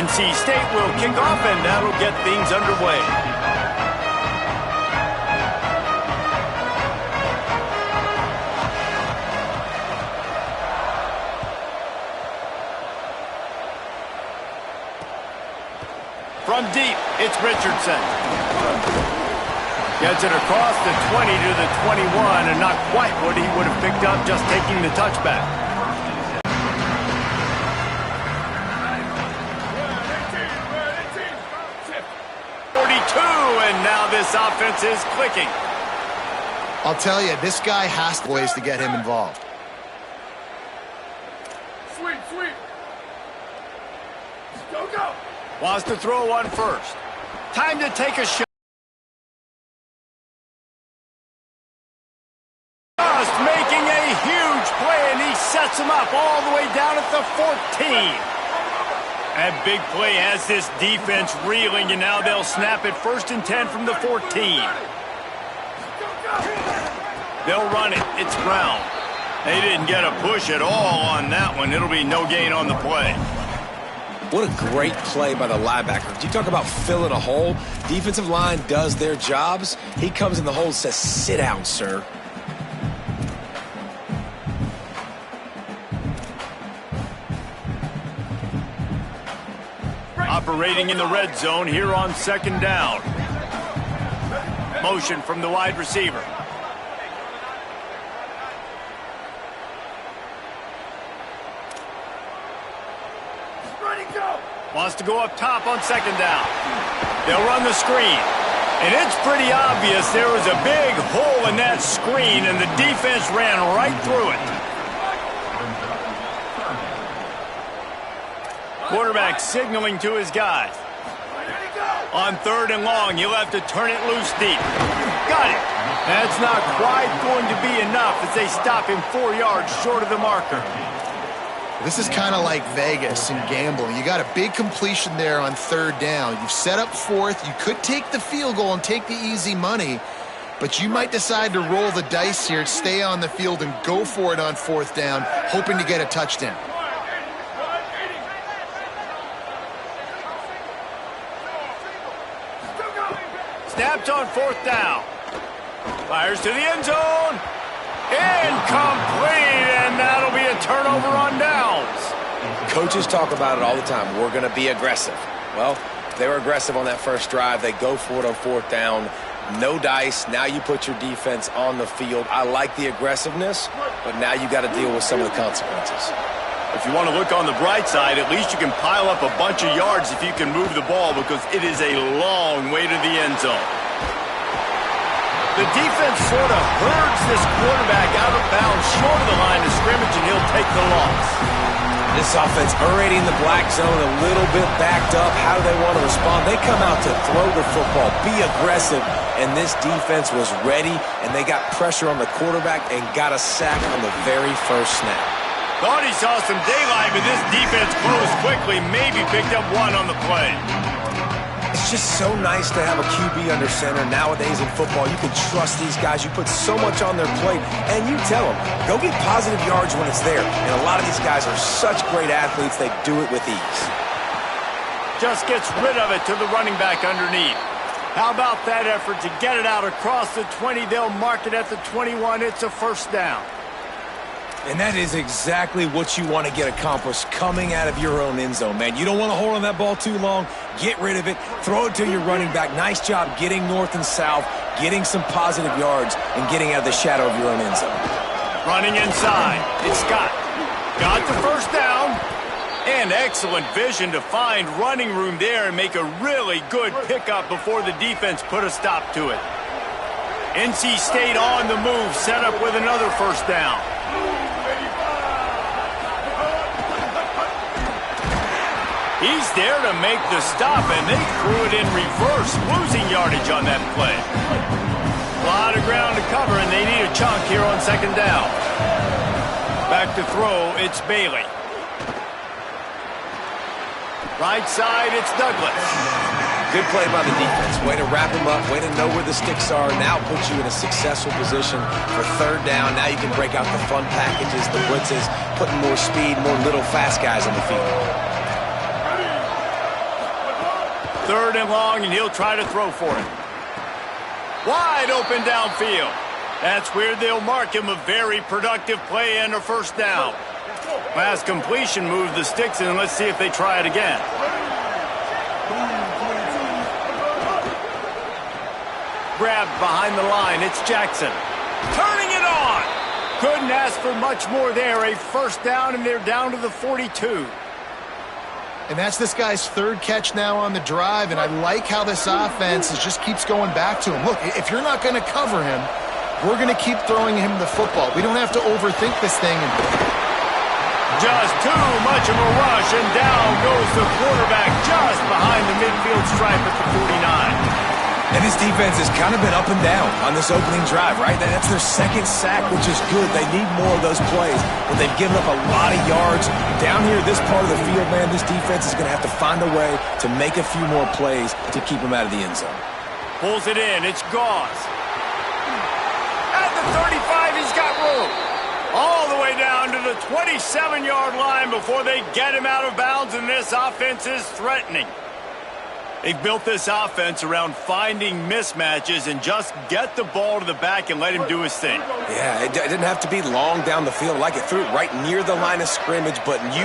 NC State will kick off, and that'll get things underway. From deep, it's Richardson. Gets it across the 20 to the 21, and not quite what he would have picked up just taking the touchback. And now this offense is clicking. I'll tell you, this guy has ways to get him involved. Sweep. Go. Wants to throw one first. Time to take a shot. Just making a huge play, and he sets him up all the way down at the 14. That big play has this defense reeling, and now they'll snap it 1st and 10 from the 14. They'll run it. It's Brown. They didn't get a push at all on that one. It'll be no gain on the play. What a great play by the linebacker. You talk about filling a hole. Defensive line does their jobs. He comes in the hole and says, "Sit down, sir." Operating in the red zone here on 2nd down. Motion from the wide receiver. Ready, go. Wants to go up top on 2nd down. They'll run the screen. And it's pretty obvious there was a big hole in that screen, and the defense ran right through it. Quarterback signaling to his guys. On 3rd and long, you'll have to turn it loose deep. Got it. That's not quite going to be enough as they stop him 4 yards short of the marker. This is kind of like Vegas and gambling. You got a big completion there on 3rd down. You've set up 4th. You could take the field goal and take the easy money, but you might decide to roll the dice here, stay on the field, and go for it on 4th down, hoping to get a touchdown. Snapped on 4th down. Fires to the end zone. Incomplete, and that'll be a turnover on downs. Coaches talk about it all the time. We're going to be aggressive. Well, they were aggressive on that first drive. They go for it on 4th down. No dice. Now you put your defense on the field. I like the aggressiveness, but now you got to deal with some of the consequences. If you want to look on the bright side, at least you can pile up a bunch of yards if you can move the ball, because it is a long way to the end zone. The defense sort of herds this quarterback out of bounds short of the line of scrimmage, and he'll take the loss. This offense already in the black zone, a little bit backed up. How do they want to respond? They come out to throw the football, be aggressive, and this defense was ready, and they got pressure on the quarterback and got a sack on the very first snap. Thought he saw some daylight, but this defense closed quickly, maybe picked up one on the play. It's just so nice to have a QB under center. Nowadays in football, you can trust these guys. You put so much on their plate, and you tell them, go get positive yards when it's there. And a lot of these guys are such great athletes, they do it with ease. Just gets rid of it to the running back underneath. How about that effort to get it out across the 20? They'll mark it at the 21. It's a 1st down. And that is exactly what you want to get accomplished coming out of your own end zone, man. You don't want to hold on that ball too long. Get rid of it. Throw it to your running back. Nice job getting north and south, getting some positive yards, and getting out of the shadow of your own end zone. Running inside. It's Scott. Got the 1st down. And excellent vision to find running room there and make a really good pickup before the defense put a stop to it. NC State on the move, set up with another 1st down. He's there to make the stop, and they threw it in reverse, losing yardage on that play. A lot of ground to cover, and they need a chunk here on 2nd down. Back to throw, it's Bailey. Right side, it's Douglas. Good play by the defense. Way to wrap him up, way to know where the sticks are. Now puts you in a successful position for 3rd down. Now you can break out the fun packages, the blitzes, putting more speed, more little fast guys on the field. 3rd and long, and he'll try to throw for it. Wide open downfield. That's where they'll mark him a very productive play and a 1st down. Last completion moved the sticks in. Let's see if they try it again. Grabbed behind the line. It's Jackson. Turning it on. Couldn't ask for much more there. A 1st down, and they're down to the 42. And that's this guy's 3rd catch now on the drive, and I like how this offense just keeps going back to him. Look, if you're not going to cover him, we're going to keep throwing him the football. We don't have to overthink this thing. Just too much of a rush, and down goes the quarterback just behind the midfield stripe at the 49. And this defense has kind of been up and down on this opening drive, right? That's their 2nd sack, which is good. They need more of those plays, but they've given up a lot of yards. Down here, this part of the field, man, this defense is going to have to find a way to make a few more plays to keep them out of the end zone. Pulls it in. It's Gauze. At the 35, he's got room. All the way down to the 27-yard line before they get him out of bounds, and this offense is threatening. They've built this offense around finding mismatches and just get the ball to the back and let him do his thing. Yeah, it didn't have to be long down the field. Like it threw it right near the line of scrimmage, but you